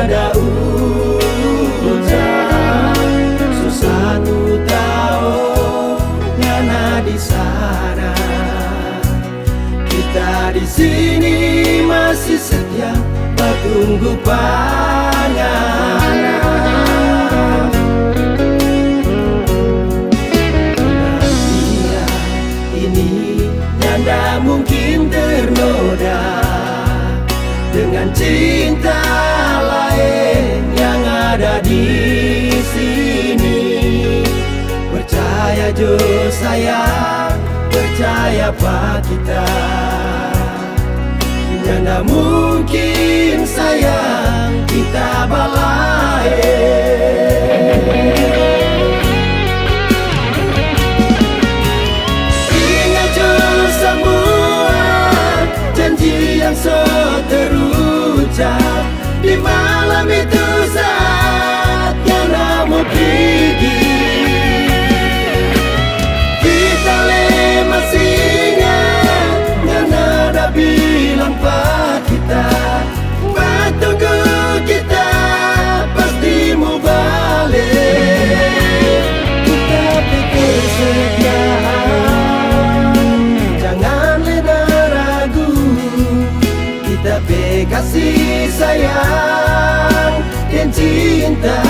Ada hujan, susah tu tahu ngana di sana. Kita di sini masih setia bertunggu panganan. Nantinya ini nyanda mungkin ternoda dengan cinta yang ada di sini. Percaya jo sayang, percaya pak kita. Nyanda mungkin sayang kita balai. Ingat jo semua janji yang terucap di malam itu saat yang mau pergi. Kita masih ingat yang ada bilang pak kita, tunggu kita pasti mau balik. Kita kesetiaan, jangan lena ragu. Kita kasih sayang dan cinta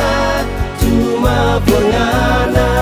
cuma penganan.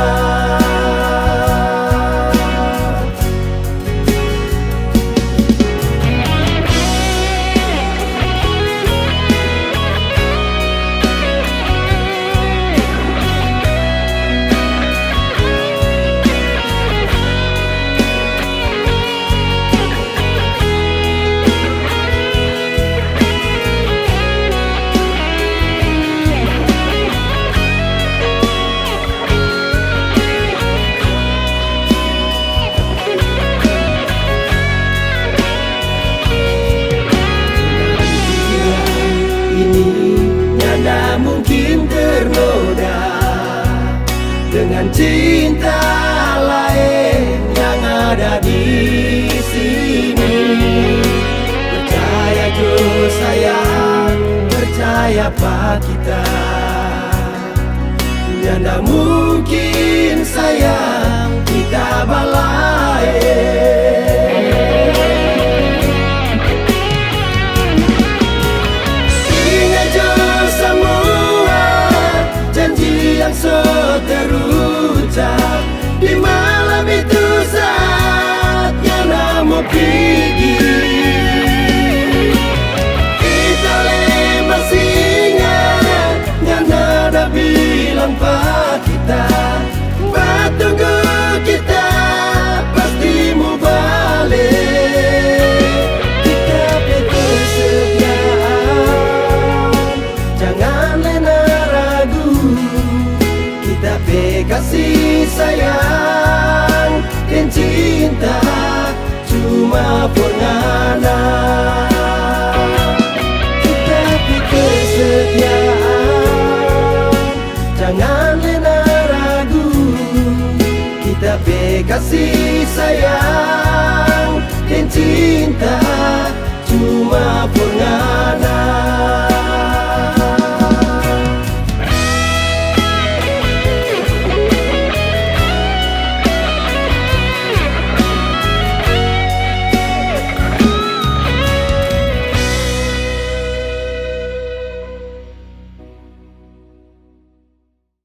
Dengan cinta lain yang ada di sini. Percaya jo sayang, percaya pak kita. Nyanda mungkin sayang kita balai. Terucap di malam itu saatnya mau pergi. Kita masih ingat yang ada bilang pak kita, tunggu kita pasti mau balik. Kita kesetiaan, jangan lena ragu. Kita kasih sayang dan cinta cuma penganan. Kita kesetiaan, jangan lena ragu. Kita kasih sayang dan cinta